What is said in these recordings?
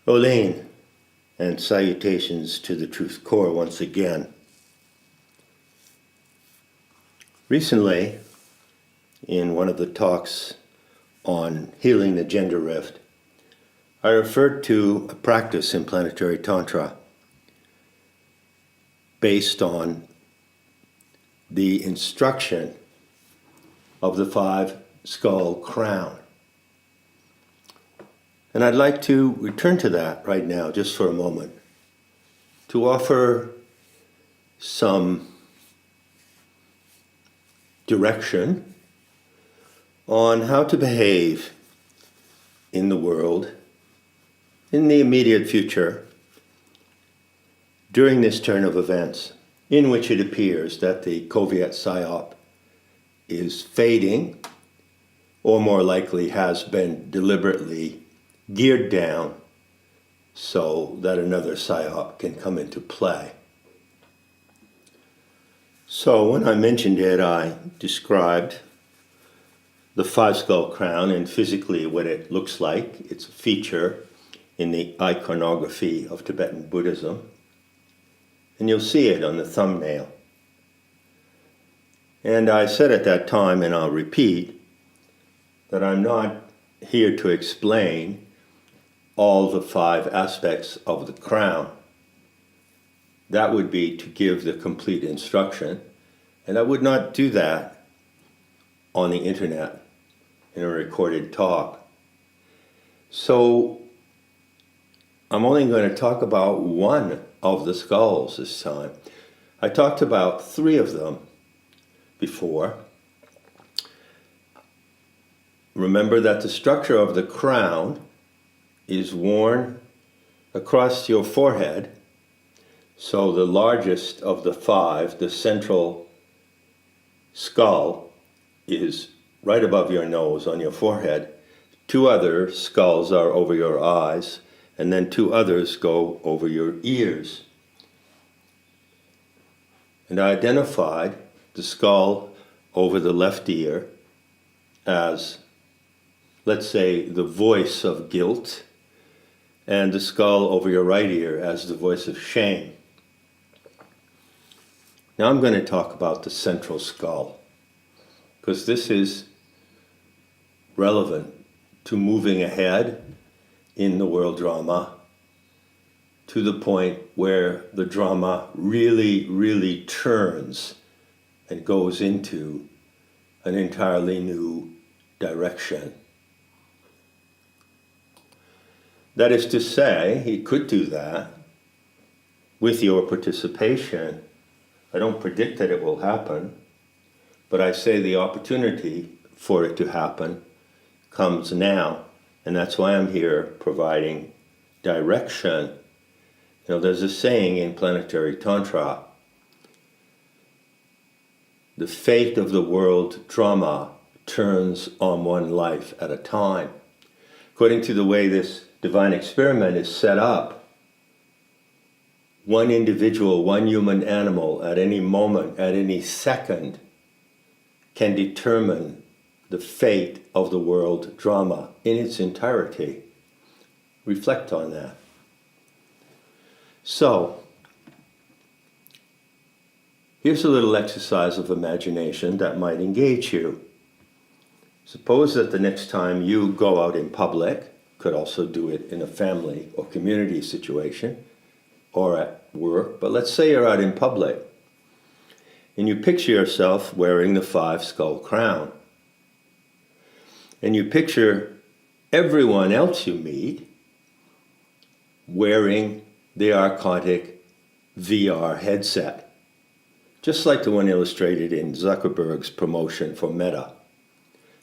Olaine, and salutations to the Truth Core once again. Recently, in one of the talks on healing the gender rift, I referred to a practice in planetary Tantra based on the instruction of the 5-skull crown. And I'd like to return to that right now, just for a moment, to offer some direction on how to behave in the world in the immediate future during this turn of events, in which it appears that the Soviet psyop is fading, or more likely has been deliberately geared down so that another psyop can come into play. So when I mentioned it, I described the 5-skull crown and physically what it looks like. It's a feature in the iconography of Tibetan Buddhism, and you'll see it on the thumbnail. And I said at that time, and I'll repeat, that I'm not here to explain all the 5 aspects of the crown. That would be to give the complete instruction, and I would not do that on the internet in a recorded talk. So I'm only going to talk about one of the skulls this time. I talked about 3 of them before. Remember that the structure of the crown is worn across your forehead. So the largest of the 5, the central skull, is right above your nose on your forehead. 2 other skulls are over your eyes, and then 2 others go over your ears. And I identified the skull over the left ear as, let's say, the voice of guilt, and the skull over your right ear as the voice of shame. Now I'm going to talk about the central skull, because this is relevant to moving ahead in the world drama to the point where the drama really turns and goes into an entirely new direction. That is to say, he could do that with your participation. I don't predict that it will happen, but I say the opportunity for it to happen comes now, and that's why I'm here providing direction. You know, there's a saying in planetary Tantra, the fate of the world drama turns on one life at a time. According to the way this divine experiment is set up, one individual, one human animal at any moment, at any second, can determine the fate of the world drama in its entirety. Reflect on that. So, here's a little exercise of imagination that might engage you. Suppose that the next time you go out in public, could also do it in a family or community situation or at work, but let's say you're out in public and you picture yourself wearing the 5-skull crown, and you picture everyone else you meet wearing the Archontic VR headset, just like the one illustrated in Zuckerberg's promotion for Meta.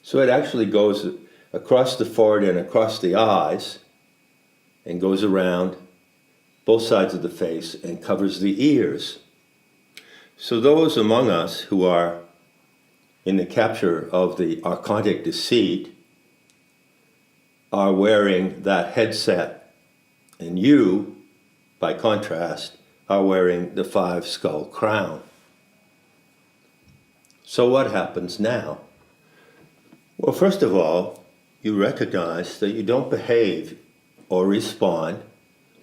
So it actually goes across the forehead and across the eyes and goes around both sides of the face and covers the ears. So those among us who are in the capture of the Archontic deceit are wearing that headset, and you, by contrast, are wearing the 5-skull crown. So what happens now? Well, first of all, you recognize that you don't behave or respond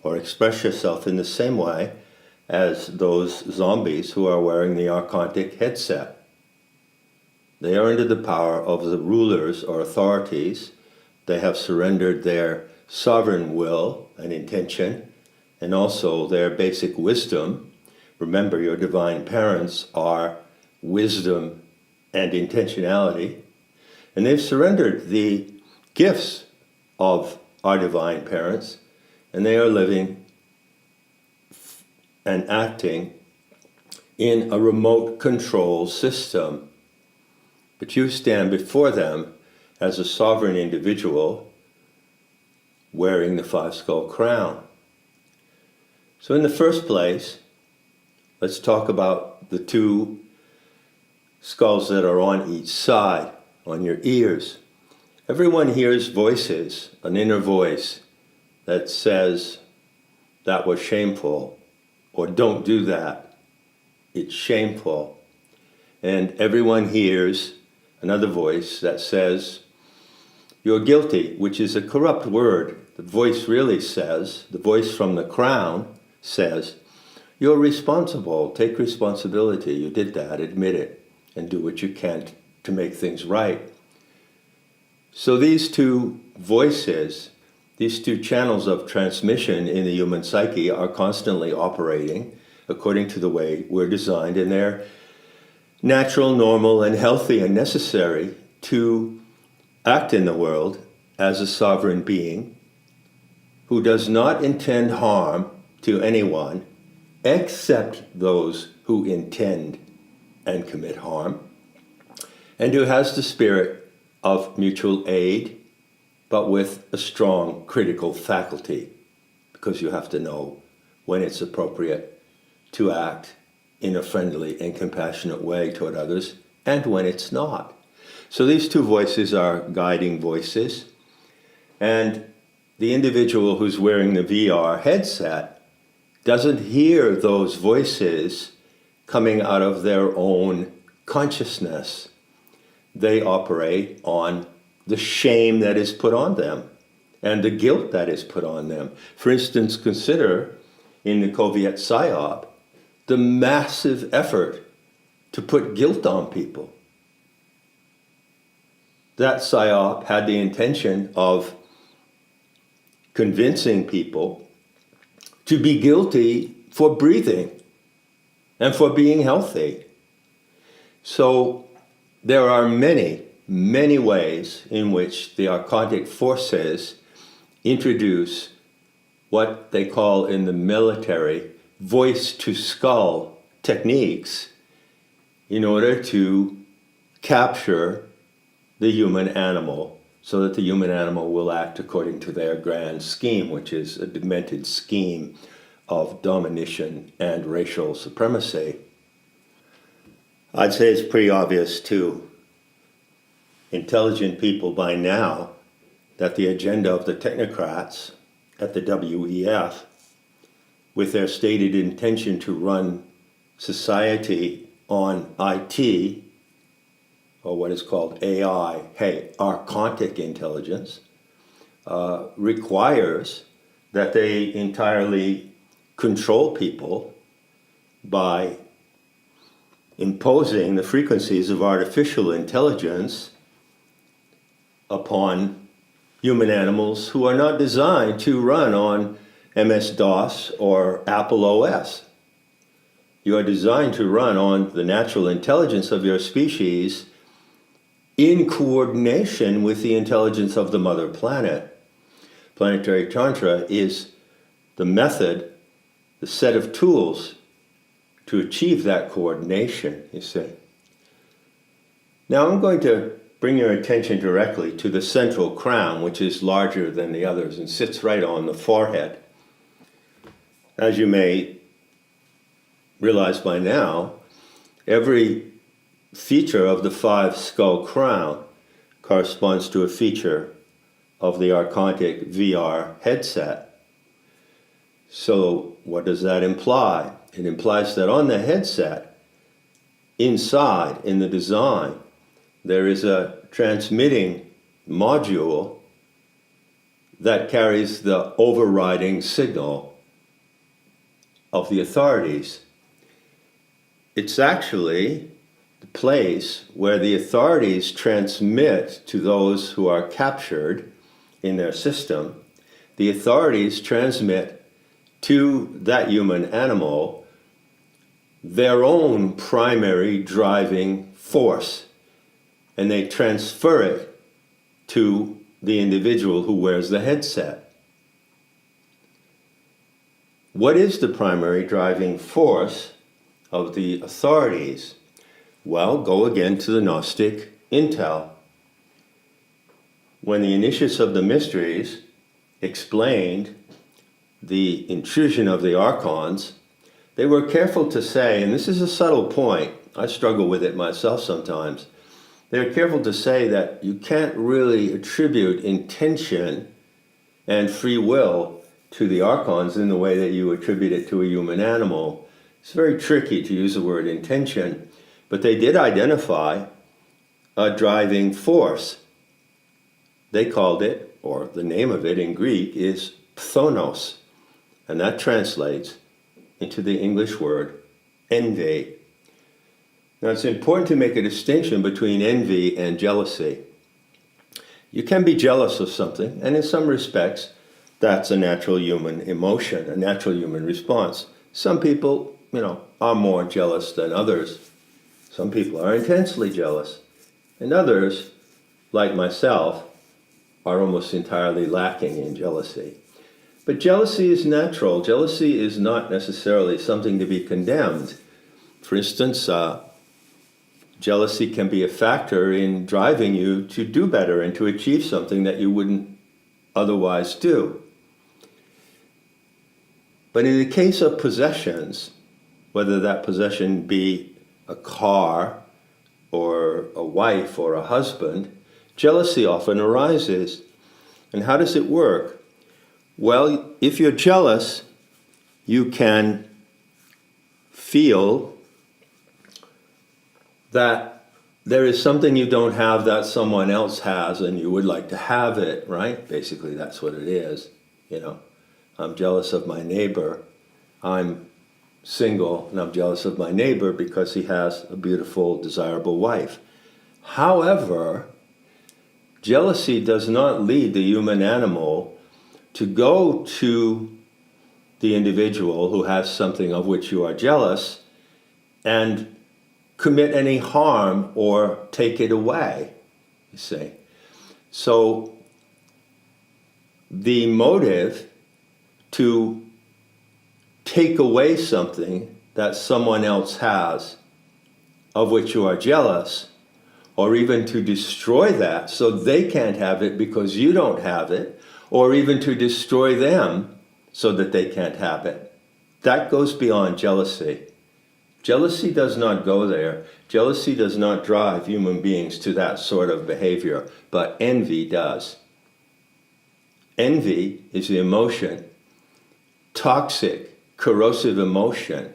or express yourself in the same way as those zombies who are wearing the archontic headset. They are under the power of the rulers or authorities. They have surrendered their sovereign will and intention, and also their basic wisdom. Remember, your divine parents are wisdom and intentionality, and they've surrendered the gifts of our divine parents, and they are living and acting in a remote control system. But you stand before them as a sovereign individual wearing the five-skull crown. So in the first place, let's talk about the two skulls that are on each side, on your ears. Everyone hears voices, an inner voice that says, that was shameful, or don't do that, it's shameful. And everyone hears another voice that says, you're guilty, which is a corrupt word. The voice really says, the voice from the crown says, you're responsible, take responsibility, you did that, admit it, and do what you can to make things right. So these two voices, these two channels of transmission in the human psyche are constantly operating according to the way we're designed, and they're natural, normal, and healthy and necessary to act in the world as a sovereign being who does not intend harm to anyone except those who intend and commit harm, and who has the spirit of mutual aid, but with a strong critical faculty, because you have to know when it's appropriate to act in a friendly and compassionate way toward others, and when it's not. So these two voices are guiding voices, and the individual who's wearing the VR headset doesn't hear those voices coming out of their own consciousness. They operate on the shame that is put on them and the guilt that is put on them. For instance, consider in the Soviet PSYOP the massive effort to put guilt on people. That PSYOP had the intention of convincing people to be guilty for breathing and for being healthy. So there are many, many ways in which the archontic forces introduce what they call in the military voice-to-skull techniques in order to capture the human animal so that the human animal will act according to their grand scheme, which is a demented scheme of domination and racial supremacy. I'd say it's pretty obvious to intelligent people by now that the agenda of the technocrats at the WEF, with their stated intention to run society on IT, or what is called AI, archontic intelligence, requires that they entirely control people by imposing the frequencies of artificial intelligence upon human animals who are not designed to run on MS-DOS or Apple OS. You are designed to run on the natural intelligence of your species in coordination with the intelligence of the mother planet. Planetary Tantra is the method, the set of tools to achieve that coordination, you see. Now I'm going to bring your attention directly to the central crown, which is larger than the others and sits right on the forehead. As you may realize by now, every feature of the five-skull crown corresponds to a feature of the archontic VR headset. So what does that imply? It implies that on the headset, inside in the design, there is a transmitting module that carries the overriding signal of the authorities. It's actually the place where the authorities transmit to those who are captured in their system. The authorities transmit to that human animal their own primary driving force, and they transfer it to the individual who wears the headset. What is the primary driving force of the authorities? Well, go again to the Gnostic intel. When the initiates of the mysteries explained the intrusion of the archons, they were careful to say, and this is a subtle point, I struggle with it myself sometimes, they're careful to say that you can't really attribute intention and free will to the archons in the way that you attribute it to a human animal. It's very tricky to use the word intention, but they did identify a driving force. They called it, or the name of it in Greek is phthonos, and that translates into the English word envy. Now, it's important to make a distinction between envy and jealousy. You can be jealous of something, and in some respects, that's a natural human emotion, a natural human response. Some people, are more jealous than others. Some people are intensely jealous, and others, like myself, are almost entirely lacking in jealousy. But jealousy is natural. Jealousy is not necessarily something to be condemned. For instance, jealousy can be a factor in driving you to do better and to achieve something that you wouldn't otherwise do. But in the case of possessions, whether that possession be a car or a wife or a husband, jealousy often arises. And how does it work? Well, if you're jealous, you can feel that there is something you don't have that someone else has and you would like to have it, right? Basically, that's what it is. I'm jealous of my neighbor. I'm single and I'm jealous of my neighbor because he has a beautiful, desirable wife. However, jealousy does not lead the human animal to go to the individual who has something of which you are jealous and commit any harm or take it away, you see. So the motive to take away something that someone else has of which you are jealous, or even to destroy that so they can't have it because you don't have it, or even to destroy them so that they can't have it, that goes beyond jealousy. Jealousy does not go there. Jealousy does not drive human beings to that sort of behavior, but envy does. Envy is the emotion, toxic, corrosive emotion,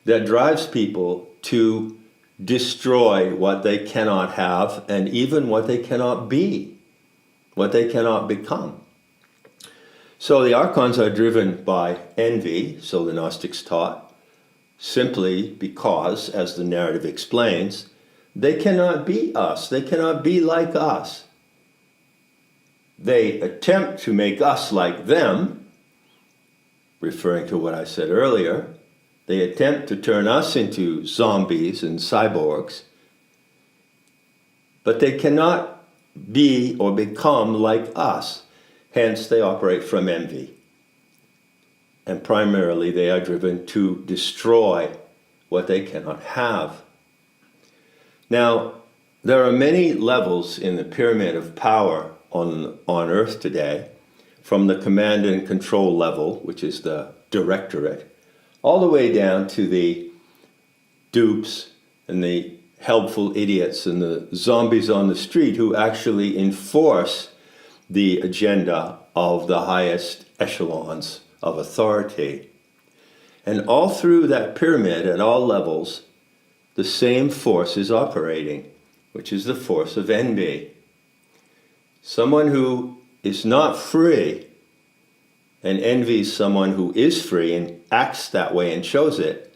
that drives people to destroy what they cannot have and even what they cannot be, what they cannot become. So the archons are driven by envy, so the Gnostics taught, simply because, as the narrative explains, they cannot be us. They cannot be like us. They attempt to make us like them, referring to what I said earlier. They attempt to turn us into zombies and cyborgs, but they cannot be or become like us. Hence, they operate from envy. And primarily, they are driven to destroy what they cannot have. Now, there are many levels in the pyramid of power on Earth today, from the command and control level, which is the directorate, all the way down to the dupes and the helpful idiots and the zombies on the street who actually enforce the agenda of the highest echelons of authority. And all through that pyramid, at all levels, the same force is operating, which is the force of envy. Someone who is not free and envies someone who is free and acts that way and shows it,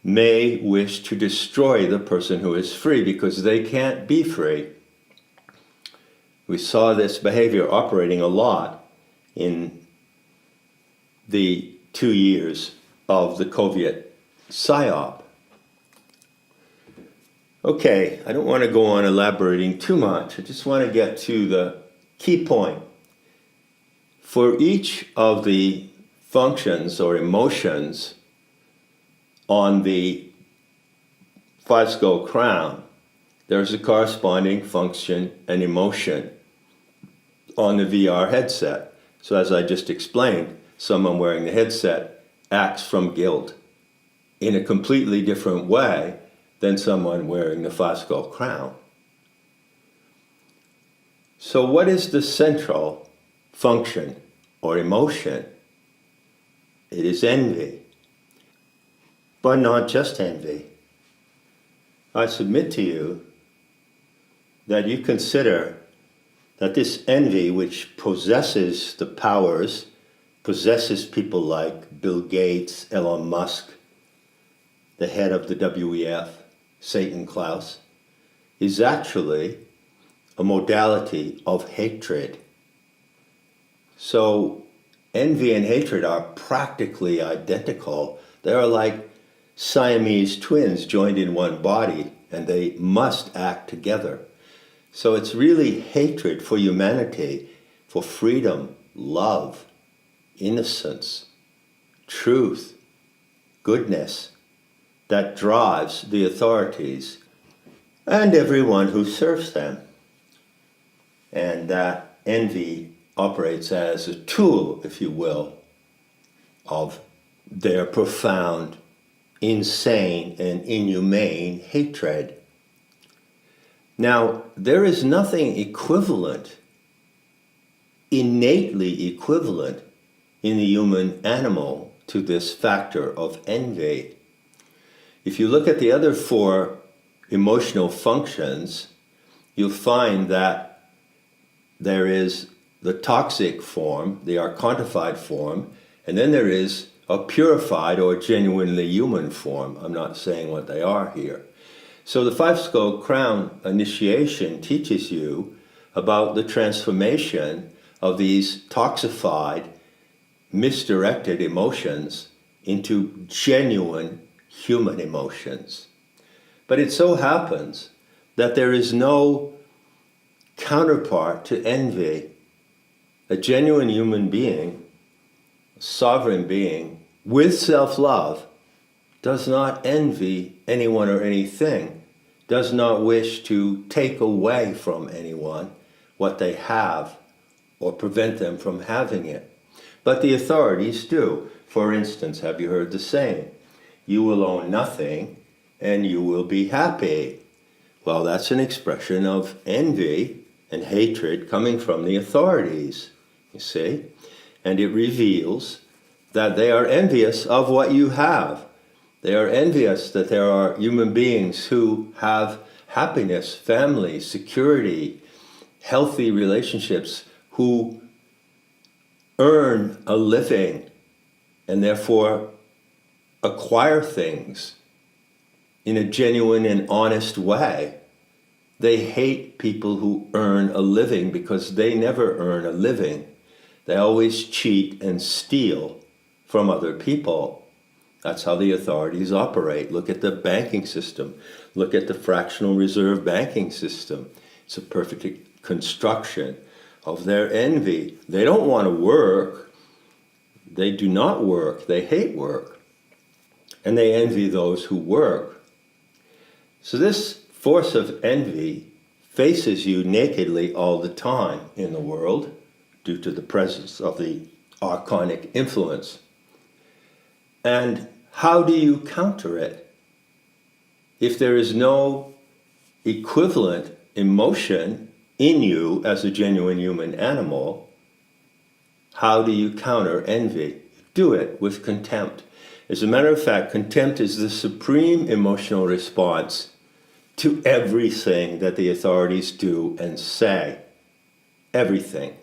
may wish to destroy the person who is free because they can't be free. We saw this behavior operating a lot in the 2 years of the COVID PSYOP. Okay, I don't want to go on elaborating too much. I just want to get to the key point. For each of the functions or emotions on the five-skull crown, there's a corresponding function and emotion on the VR headset. So as I just explained, someone wearing the headset acts from guilt in a completely different way than someone wearing the five-skull crown. So what is the central function or emotion? It is envy. But not just envy. I submit to you that you consider that this envy, which possesses the powers, possesses people like Bill Gates, Elon Musk, the head of the WEF, Satan Klaus, is actually a modality of hatred. So envy and hatred are practically identical. They are like Siamese twins joined in one body, and they must act together. So it's really hatred for humanity, for freedom, love, innocence, truth, goodness, that drives the authorities and everyone who serves them. And that envy operates as a tool, if you will, of their profound, insane, and inhumane hatred. Now, there is nothing equivalent, innately equivalent, in the human animal to this factor of envy. If you look at the other four emotional functions, you'll find that there is the toxic form, the archontified form, and then there is a purified or genuinely human form. I'm not saying what they are here. So the five-skull crown initiation teaches you about the transformation of these toxified, misdirected emotions into genuine human emotions. But it so happens that there is no counterpart to envy. A genuine human being, a sovereign being, with self-love, does not envy anyone or anything, does not wish to take away from anyone what they have or prevent them from having it. But the authorities do. For instance, have you heard the saying, "You will own nothing and you will be happy"? Well, that's an expression of envy and hatred coming from the authorities, you see? And it reveals that they are envious of what you have. They are envious that there are human beings who have happiness, family, security, healthy relationships, who earn a living and therefore acquire things in a genuine and honest way. They hate people who earn a living because they never earn a living. They always cheat and steal from other people. That's how the authorities operate. Look at the banking system. Look at the fractional reserve banking system. It's a perfect construction of their envy. They don't want to work. They do not work. They hate work. And they envy those who work. So this force of envy faces you nakedly all the time in the world due to the presence of the archonic influence. And how do you counter it? If there is no equivalent emotion in you as a genuine human animal, how do you counter envy? Do it with contempt. As a matter of fact, contempt is the supreme emotional response to everything that the authorities do and say. everything.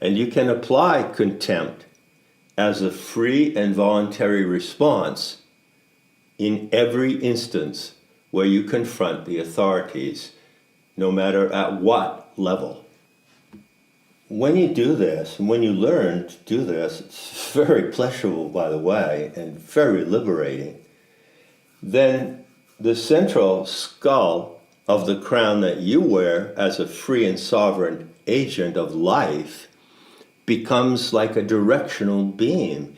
And you can apply contempt as a free and voluntary response in every instance where you confront the authorities, no matter at what level. When you do this, and when you learn to do this, it's very pleasurable, by the way, and very liberating. Then the central skull of the crown that you wear as a free and sovereign agent of life becomes like a directional beam.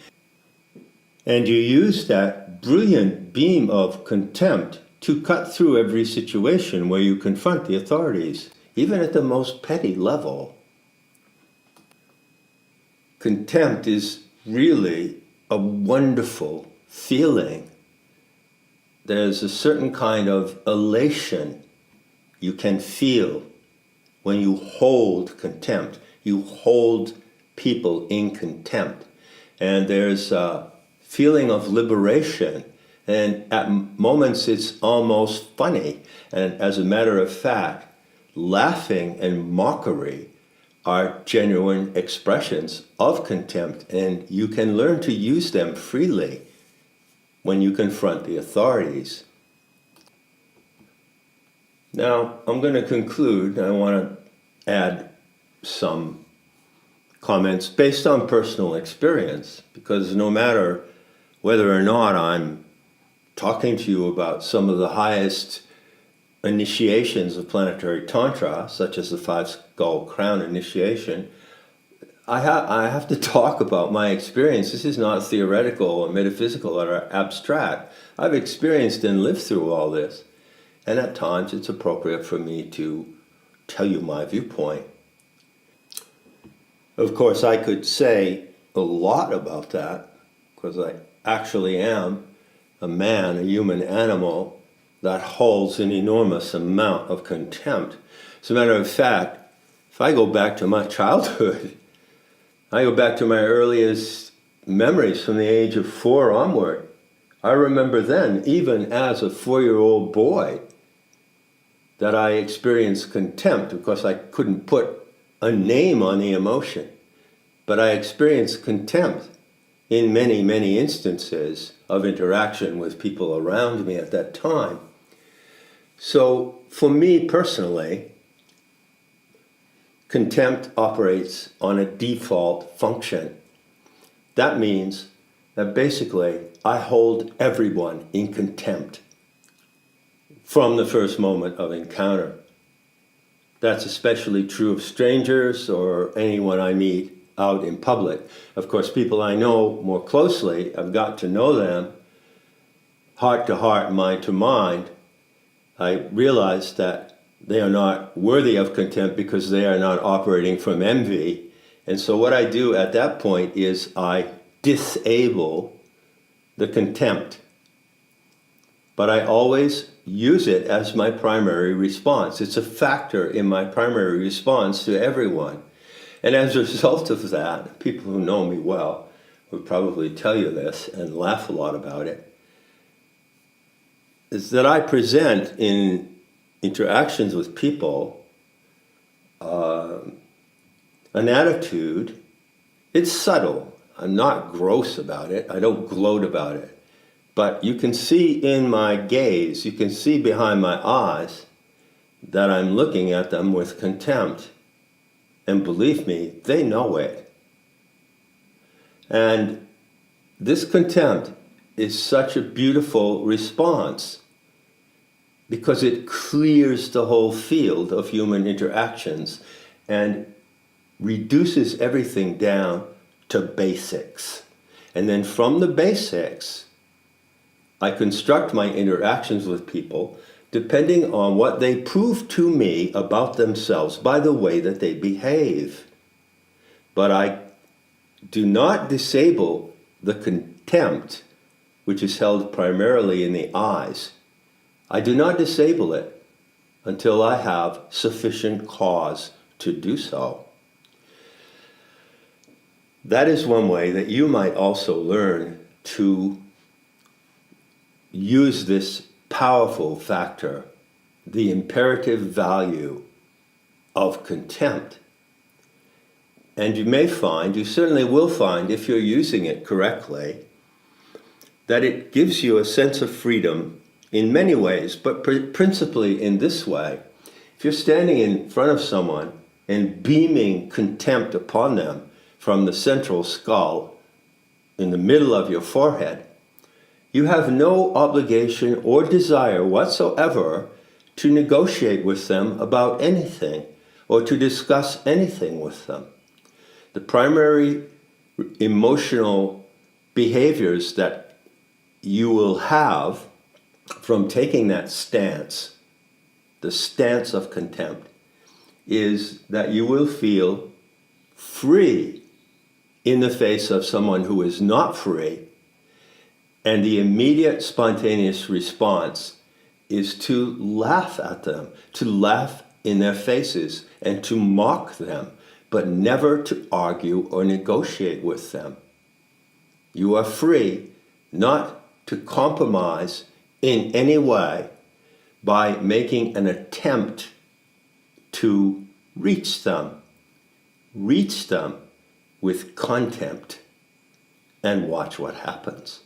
And you use that brilliant beam of contempt to cut through every situation where you confront the authorities, even at the most petty level. Contempt is really a wonderful feeling. There's a certain kind of elation you can feel when you hold contempt. You hold people in contempt. And there's a feeling of liberation. And at moments it's almost funny. And as a matter of fact, laughing and mockery are genuine expressions of contempt, and you can learn to use them freely when you confront the authorities. Now, I'm going to conclude. I want to add some comments based on personal experience, because no matter whether or not I'm talking to you about some of the highest initiations of planetary tantra, such as the five skull crown initiation, I have to talk about my experience. This is not theoretical or metaphysical or abstract. I've experienced and lived through all this, and at times it's appropriate for me to tell you my viewpoint. Of course, I could say a lot about that, because I actually am a man, a human animal, that holds an enormous amount of contempt. As a matter of fact, if I go back to my childhood, I go back to my earliest memories from the age of 4 onward. I remember then, even as a 4-year-old boy, that I experienced contempt. Of course, I couldn't put a name on the emotion, but I experienced contempt in many, many instances of interaction with people around me at that time. So for me personally, contempt operates on a default function. That means that basically I hold everyone in contempt from the first moment of encounter. That's especially true of strangers or anyone I meet out in public. Of course, people I know more closely, I've got to know them, heart to heart, mind to mind. I realize that they are not worthy of contempt because they are not operating from envy. And so what I do at that point is I disable the contempt. But I always use it as my primary response. It's a factor in my primary response to everyone. And as a result of that, people who know me well would probably tell you this and laugh a lot about it, is that I present in interactions with people an attitude. It's subtle. I'm not gross about it. I don't gloat about it. But you can see in my gaze, you can see behind my eyes that I'm looking at them with contempt. And believe me, they know it. And this contempt is such a beautiful response because it clears the whole field of human interactions and reduces everything down to basics. And then from the basics, I construct my interactions with people depending on what they prove to me about themselves by the way that they behave. But I do not disable the contempt, which is held primarily in the eyes. I do not disable it until I have sufficient cause to do so. That is one way that you might also learn to use this powerful factor, the imperative value of contempt, And you may find, you certainly will find, if you're using it correctly, that it gives you a sense of freedom in many ways, but principally in this way. If you're standing in front of someone and beaming contempt upon them from the central skull in the middle of your forehead, you have no obligation or desire whatsoever to negotiate with them about anything or to discuss anything with them. The primary emotional behaviors that you will have from taking that stance, the stance of contempt, is that you will feel free in the face of someone who is not free, and the immediate spontaneous response is to laugh at them, to laugh in their faces, and to mock them, but never to argue or negotiate with them. You are free not to compromise in any way by making an attempt to reach them with contempt, and watch what happens.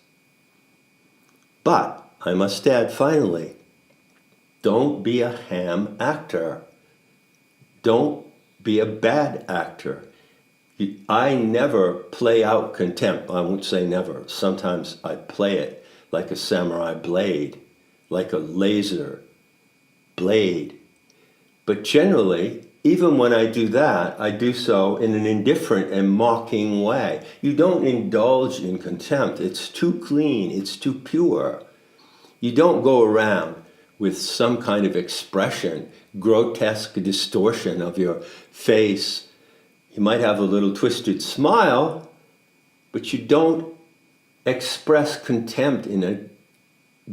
But I must add finally, don't be a ham actor. Don't be a bad actor. I never play out contempt. I won't say never. Sometimes I play it like a samurai blade, like a laser blade. But generally, even when I do that, I do so in an indifferent and mocking way. You don't indulge in contempt. It's too clean. It's too pure. You don't go around with some kind of expression, grotesque distortion of your face. You might have a little twisted smile, but you don't express contempt in a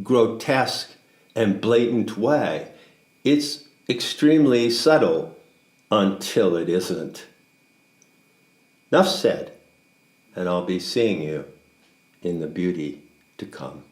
grotesque and blatant way. It's extremely subtle until it isn't. Enough said, and I'll be seeing you in the beauty to come.